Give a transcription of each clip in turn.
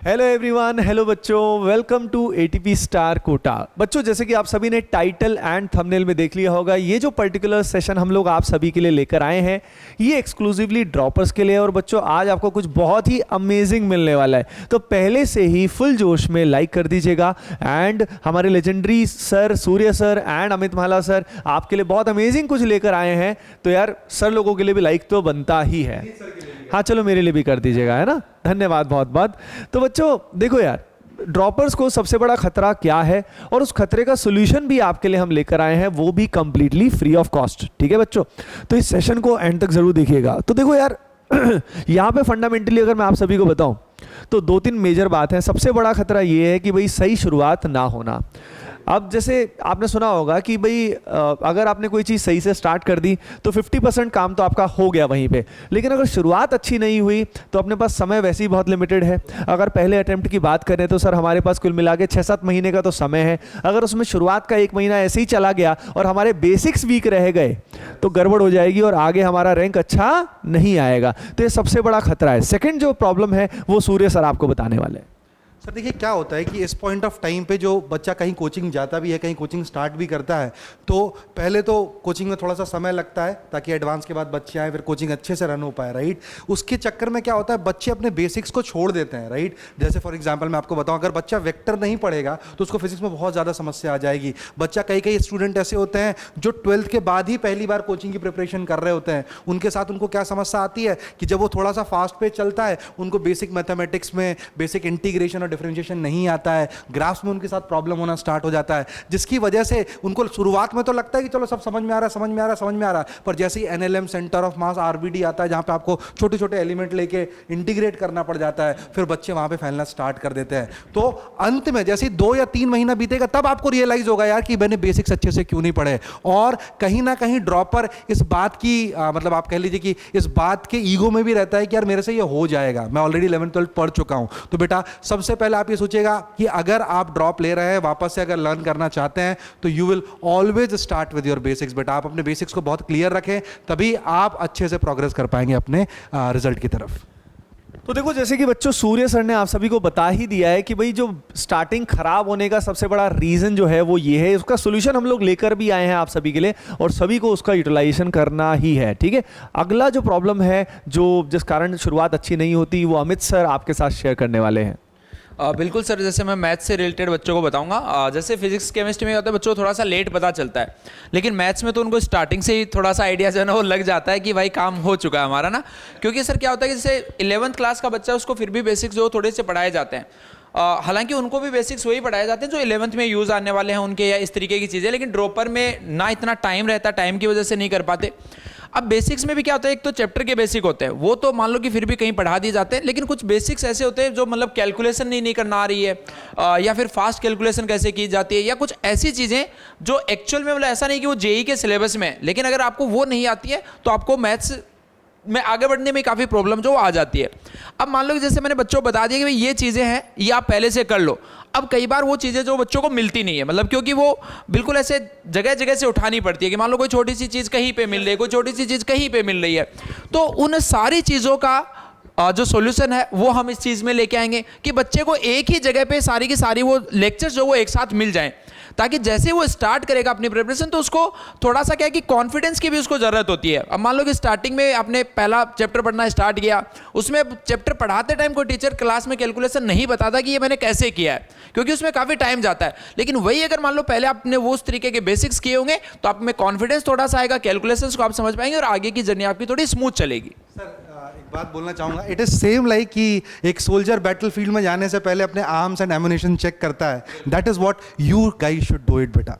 Hello everyone, hello बच्चों, welcome to ATP star Kota. बच्चों, जैसे कि आप सभी ने टाइटल एंड थंबनेल में देख लिया होगा, ये जो पर्टिकुलर सेशन हम लोग आप सभी के लिए लेकर आए हैं ये एक्सक्लूसिवली ड्रॉपर्स के लिए। और बच्चों, आज आपको कुछ बहुत ही अमेजिंग मिलने वाला है, तो पहले से ही फुल जोश में लाइक कर दीजिएगा। एंड हमारे legendary sir Surya sir and Amit भाला सर आपके लिए बहुत अमेजिंग कुछ लेकर आए हैं, तो यार सर लोगों के लिए भी लाइक तो बनता ही है। हाँ चलो, मेरे लिए भी कर दीजिएगा, है ना। धन्यवाद बहुत बहुत। तो बच्चों देखो यार, ड्रॉपर्स को सबसे बड़ा खतरा क्या है और उस खतरे का सॉल्यूशन भी आपके लिए हम लेकर आए हैं, वो भी कंप्लीटली फ्री ऑफ कॉस्ट। ठीक है बच्चों, तो इस सेशन को एंड तक जरूर देखिएगा। तो देखो यार यहाँ पे फंडामेंटली अगर मैं आप सभी को बताऊं तो दो तीन मेजर बात है। सबसे बड़ा खतरा ये है कि भाई सही शुरुआत ना होना। अब जैसे आपने सुना होगा कि भाई अगर आपने कोई चीज़ सही से स्टार्ट कर दी तो 50% काम तो आपका हो गया वहीं पे, लेकिन अगर शुरुआत अच्छी नहीं हुई तो अपने पास समय वैसे ही बहुत लिमिटेड है। अगर पहले अटेम्प्ट की बात करें तो सर हमारे पास कुल मिला के 6-7 महीने का तो समय है। अगर उसमें शुरुआत का 1 महीना ऐसे ही चला गया और हमारे बेसिक्स वीक रह गए तो गड़बड़ हो जाएगी और आगे हमारा रैंक अच्छा नहीं आएगा। तो ये सबसे बड़ा खतरा है। सेकेंड जो प्रॉब्लम है वो सूर्य सर आपको बताने वाले हैं। सर देखिए, क्या होता है कि इस पॉइंट ऑफ टाइम पे जो बच्चा कहीं कोचिंग जाता भी है, कहीं कोचिंग स्टार्ट भी करता है, तो पहले तो कोचिंग में थोड़ा सा समय लगता है ताकि एडवांस के बाद बच्चे आए, फिर कोचिंग अच्छे से रन हो पाए, राइट। उसके चक्कर में क्या होता है, बच्चे अपने बेसिक्स को छोड़ देते हैं, राइट। जैसे फॉर एग्जाम्पल मैं आपको बताऊं, अगर बच्चा वेक्टर नहीं पढ़ेगा तो उसको फिजिक्स में बहुत ज़्यादा समस्या आ जाएगी। बच्चा कई स्टूडेंट ऐसे होते हैं जो 12th के बाद ही पहली बार कोचिंग की प्रिपरेशन कर रहे होते हैं। उनके साथ उनको क्या समस्या आती है कि जब वो थोड़ा सा फास्ट पे चलता है, उनको बेसिक मैथमेटिक्स में बेसिक इंटीग्रेशन और डिफरेंशिएशन नहीं आता है, ग्राफ्स में उनके साथ प्रॉब्लम होना स्टार्ट हो जाता है, जिसकी वजह से उनको शुरुआत में तो लगता है कि चलो सब समझ में आ रहा है, पर जैसे ही NLM centre of mass RBD आता है, जहां पे आपको छोटे छोटे एलिमेंट लेके इंटीग्रेट करना पड़ जाता है, फिर बच्चे वहां पे फैलना स्टार्ट कर देते हैं। तो अंत में जैसे 2 या 3 महीना बीतेगा तब आपको रियलाइज होगा यार कि मैंने बेसिक्स अच्छे से क्यों नहीं पढ़े। और कहीं ना कहीं ड्रॉपर इस बात की मतलब आप कह लीजिए कि इस बात के ईगो में भी रहता है कि यार मेरे से ये हो जाएगा, मैं ऑलरेडी 11th-12th पढ़ चुका हूं। तो बेटा सबसे पहले आप ये सोचिएगा कि अगर आप ड्रॉप ले रहे हैं, वापस से अगर लर्न करना चाहते हैं, तो you will always start with your basics. बेटा आप अपने बेसिक्स को बहुत क्लियर रखें, तभी आप अच्छे से प्रोग्रेस कर पाएंगे अपने रिजल्ट की तरफ। तो देखो, जैसे कि बच्चों सूर्य सर ने आप सभी को बता ही दिया है कि भाई जो स्टार्टिंग खराब होने का सबसे बड़ा रीजन जो है वो ये है। उसका सॉल्यूशन हम लोग लेकर भी आए हैं आप सभी के लिए और सभी को उसका यूटिलाइजेशन करना ही है। ठीक है, अगला जो प्रॉब्लम है जो जिस कारण शुरुआत अच्छी नहीं होती वो अमित सर आपके साथ शेयर करने वाले हैं। बिल्कुल सर, जैसे मैं मैथ्स से रिलेटेड बच्चों को बताऊंगा। जैसे फिजिक्स केमिस्ट्री में होता है बच्चों को थोड़ा सा लेट पता चलता है, लेकिन मैथ्स में तो उनको स्टार्टिंग से ही थोड़ा सा आइडिया जो है ना वो लग जाता है कि भाई काम हो चुका है हमारा ना। क्योंकि सर क्या होता है कि जैसे 11th क्लास का बच्चा है उसको फिर भी बेसिक्स जो थोड़े से पढ़ाए जाते हैं। हालांकि उनको भी बेसिक्स वही पढ़ाए जाते हैं जो 11th में यूज़ आने वाले हैं उनके, या इस तरीके की चीज़ें, लेकिन ड्रॉपर में ना इतना टाइम रहता, टाइम की वजह से नहीं कर पाते। अब बेसिक्स में भी क्या होता है, एक तो चैप्टर के बेसिक होते हैं, वो तो मान लो कि फिर भी कहीं पढ़ा दिए जाते हैं, लेकिन कुछ बेसिक्स ऐसे होते हैं जो मतलब कैलकुलेशन नहीं करना आ रही है, या फिर फास्ट कैलकुलेशन कैसे की जाती है, या कुछ ऐसी चीज़ें जो एक्चुअल में मतलब ऐसा नहीं कि वो जेईई के सिलेबस में, लेकिन अगर आपको वो नहीं आती है तो आपको मैथ्स में आगे बढ़ने में काफ़ी प्रॉब्लम जो आ जाती है। अब मान लो कि जैसे मैंने बच्चों को बता दिया कि भाई ये चीज़ें हैं, ये आप पहले से कर लो। अब कई बार वो चीज़ें जो बच्चों को मिलती नहीं है, मतलब क्योंकि वो बिल्कुल ऐसे जगह जगह से उठानी पड़ती है कि मान लो कोई छोटी सी चीज़ कहीं पे मिल रही है, कोई छोटी सी चीज़ कहीं पे मिल रही है, तो उन सारी चीज़ों का जो सॉल्यूशन है वो हम इस चीज़ में लेके आएंगे कि बच्चे को एक ही जगह पे सारी की सारी वो लेक्चर्स जो वो एक साथ मिल जाएं, ताकि जैसे वो स्टार्ट करेगा अपनी प्रिपरेशन तो उसको थोड़ा सा क्या है कि कॉन्फिडेंस की भी उसको ज़रूरत होती है। अब मान लो कि स्टार्टिंग में आपने पहला चैप्टर पढ़ना स्टार्ट किया, उसमें चैप्टर पढ़ाते टाइम कोई टीचर क्लास में कैलकुलेशन नहीं बताता कि ये मैंने कैसे किया है, क्योंकि उसमें काफ़ी टाइम जाता है। लेकिन वही अगर मान लो पहले आपने वो उस तरीके के बेसिक्स किए होंगे तो आप में कॉन्फिडेंस थोड़ा सा आएगा, कैलकुलेशंस को आप समझ पाएंगे और आगे की जर्नी आपकी थोड़ी स्मूथ चलेगी। सर एक बात बोलना चाहूँगा, इट इज़ सेम लाइक कि एक सोल्जर बैटलफील्ड में जाने से पहले अपने आर्म्स एंड एमुनेशन चेक करता है। That is what you guys should do it बेटा।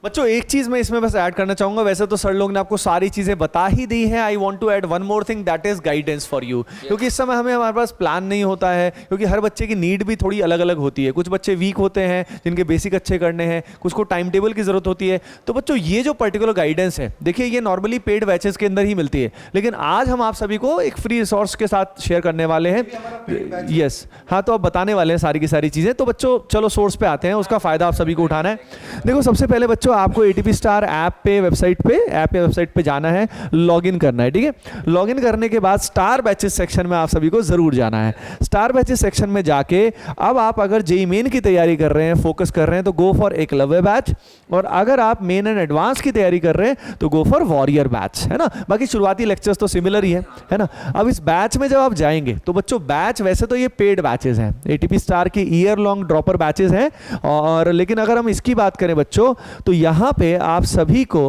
बच्चों एक चीज़ मैं इसमें बस ऐड करना चाहूँगा, वैसे तो सर लोग ने आपको सारी चीज़ें बता ही दी हैं। I want to add one more thing, that is guidance for you. क्योंकि इस समय हमारे पास प्लान नहीं होता है, क्योंकि हर बच्चे की नीड भी थोड़ी अलग अलग होती है। कुछ बच्चे वीक होते हैं जिनके बेसिक अच्छे करने हैं, कुछ को टाइम टेबल की ज़रूरत होती है। तो बच्चों ये जो पर्टिकुलर गाइडेंस है, देखिए ये नॉर्मली पेड बैचेस के अंदर ही मिलती है, लेकिन आज हम आप सभी को एक फ्री रिसोर्स के साथ शेयर करने वाले हैं। यस हाँ, तो आप बताने वाले हैं सारी की सारी चीज़ें। तो बच्चों चलो सोर्स पे आते हैं, उसका फ़ायदा आप सभी को उठाना है। देखो सबसे पहले बच्चों बच्चों आपको ATP स्टार ऐप पे वेबसाइट पे जाना है, लॉगिन करना है, ठीक है। लॉगिन करने के बाद स्टार बैचेस सेक्शन में आप सभी को ज़रूर जाना है। स्टार बैचेस सेक्शन में जाके अब आप अगर जेईई मेन की तैयारी कर रहे हैं, फोकस कर रहे हैं, तो गो फॉर एकलव्य बैच, और अगर आप मेन एंड एडवांस की तैयारी कर रहे हैं तो गो फॉर वॉरियर बैच, है ना। बाकी शुरुआती लेक्चर्स तो सिमिलर ही है ना। अब इस बैच में जब आप जाएंगे तो बच्चों बैच वैसे तो ये पेड बैचेस हैं, ATP स्टार की ईयर लॉन्ग ड्रॉपर बैचेस हैं, और लेकिन अगर हम इसकी बात करें बच्चों तो यहाँ पे आप सभी को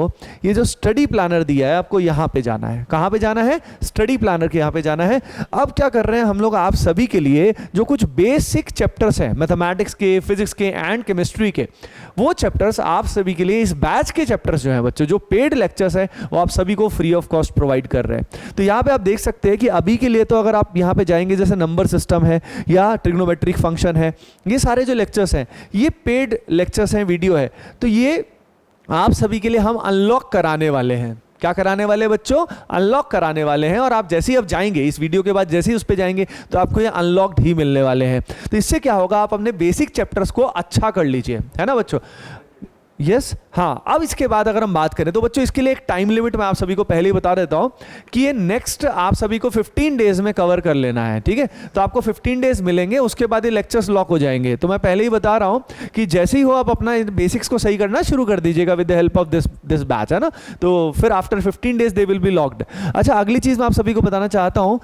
ये जो स्टडी प्लानर दिया है, आपको यहाँ पे जाना है। कहाँ पे जाना है? स्टडी प्लानर के यहाँ पे जाना है। अब क्या कर रहे हैं हम लोग, आप सभी के लिए जो कुछ बेसिक चैप्टर्स हैं मैथमेटिक्स के, फिजिक्स के एंड केमिस्ट्री के, वो चैप्टर्स आप सभी के लिए इस बैच के चैप्टर्स जो हैं बच्चों, जो पेड लेक्चर्स हैं, वो आप सभी को फ्री ऑफ कॉस्ट प्रोवाइड कर रहे हैं। तो यहाँ पे आप देख सकते हैं कि अभी के लिए तो अगर आप यहाँ पे जाएंगे, जैसे नंबर सिस्टम है या ट्रिग्नोमेट्रिक फंक्शन है, ये सारे जो लेक्चर्स हैं ये पेड लेक्चर्स हैं, वीडियो है, तो ये आप सभी के लिए हम अनलॉक कराने वाले हैं। क्या कराने वाले बच्चों? अनलॉक कराने वाले हैं। और आप जैसे ही अब जाएंगे इस वीडियो के बाद, जैसे ही उस पर जाएंगे तो आपको ये अनलॉक्ड ही मिलने वाले हैं। तो इससे क्या होगा, आप अपने बेसिक चैप्टर्स को अच्छा कर लीजिए, है ना बच्चों। यस हाँ, अब इसके बाद अगर हम बात करें तो बच्चों इसके लिए एक टाइम लिमिट मैं आप सभी को पहले ही बता देता हूं कि ये नेक्स्ट आप सभी को 15 डेज में कवर कर लेना है, ठीक है। तो आपको 15 डेज मिलेंगे, उसके बाद ये लेक्चर्स लॉक हो जाएंगे। तो मैं पहले ही बता रहा हूं कि जैसे ही हो आप अपना बेसिक्स को सही करना शुरू कर दीजिएगा with the help of this batch, है ना। तो फिर after 15 days they will be locked. अच्छा, अगली चीज मैं आप सभी को बताना चाहता हूं,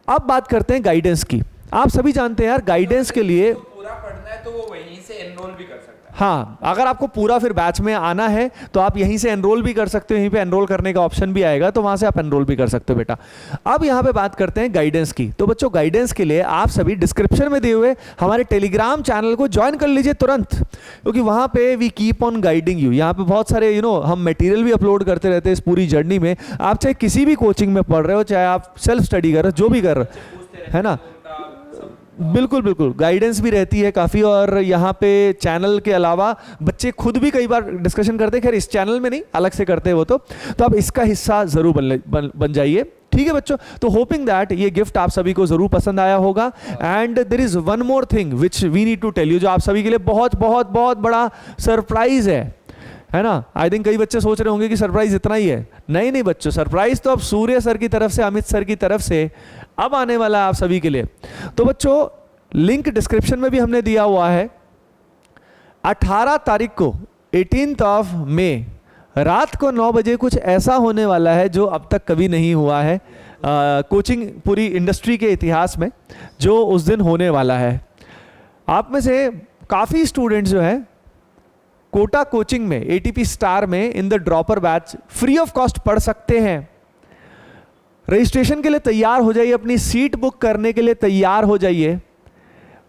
अब बात करते हैं गाइडेंस की। आप सभी जानते हैं यार, गाइडेंस के लिए पूरा पढ़ना है तो वो वहीं से एनरोल भी कर सकता है। हाँ, अगर आपको पूरा फिर बैच में आना है तो आप यहीं से एनरोल भी कर सकते हो, यहीं पे एनरोल करने का ऑप्शन भी आएगा, तो वहां से आप एनरोल भी कर सकते हो बेटा। अब यहाँ पे बात करते हैं गाइडेंस की। तो बच्चों गाइडेंस के लिए आप सभी डिस्क्रिप्शन में दिए हुए हमारे टेलीग्राम चैनल को ज्वाइन कर लीजिए तुरंत, क्योंकि वहाँ पे we keep on guiding you. यहाँ पे बहुत सारे हम मटेरियल भी अपलोड करते रहते हैं इस पूरी जर्नी में। आप चाहे किसी भी कोचिंग में पढ़ रहे हो, चाहे आप सेल्फ स्टडी कर रहे हो, जो भी कर रहे हो, है ना, बिल्कुल बिल्कुल गाइडेंस भी रहती है काफ़ी। और यहाँ पे चैनल के अलावा बच्चे खुद भी कई बार डिस्कशन करते हैं, खैर इस चैनल में नहीं, अलग से करते हैं वो तो आप इसका हिस्सा ज़रूर बन जाइए, ठीक है बच्चों। तो होपिंग दैट ये गिफ्ट आप सभी को ज़रूर पसंद आया होगा। And there is one more thing which we need to tell you, जो आप सभी के लिए बहुत बहुत बहुत बड़ा सरप्राइज़ है ना। आई थिंक कई बच्चे सोच रहे होंगे कि सरप्राइज इतना ही है। नहीं बच्चों, सरप्राइज तो अब सूर्य सर की तरफ से, अमित सर की तरफ से अब आने वाला है आप सभी के लिए। तो बच्चों लिंक डिस्क्रिप्शन में भी हमने दिया हुआ है। 18 तारीख को 18th ऑफ मई रात को 9 बजे कुछ ऐसा होने वाला है जो अब तक कभी नहीं हुआ है कोचिंग पूरी इंडस्ट्री के इतिहास में, जो उस दिन होने वाला है। आप में से काफ़ी स्टूडेंट्स जो हैं कोटा कोचिंग में, ATP स्टार में in the dropper batch free of cost पढ़ सकते हैं। रजिस्ट्रेशन के लिए तैयार हो जाइए, अपनी सीट बुक करने के लिए तैयार हो जाइए।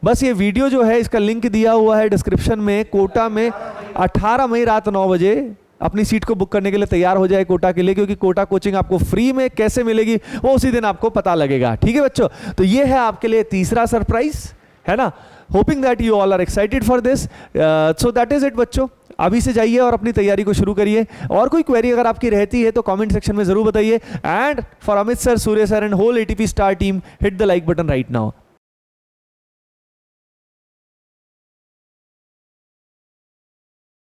बस ये वीडियो जो है इसका लिंक दिया हुआ है डिस्क्रिप्शन में। कोटा में 18 मई रात 9 बजे अपनी सीट को बुक करने के लिए तैयार हो जाए कोटा के लिए, क्योंकि कोटा कोचिंग आपको फ्री में कैसे मिलेगी वो उसी दिन आपको पता लगेगा, ठीक है बच्चों। तो ये है आपके लिए तीसरा सरप्राइज, है ना। Hoping that you all are excited for this. So that is it बच्चों, अभी से जाइए और अपनी तैयारी को शुरू करिए। और कोई क्वेरी अगर आपकी रहती है तो कमेंट सेक्शन में जरूर बताइए। And for Amit sir, Surya sir and whole ATP star team, hit the like button right now.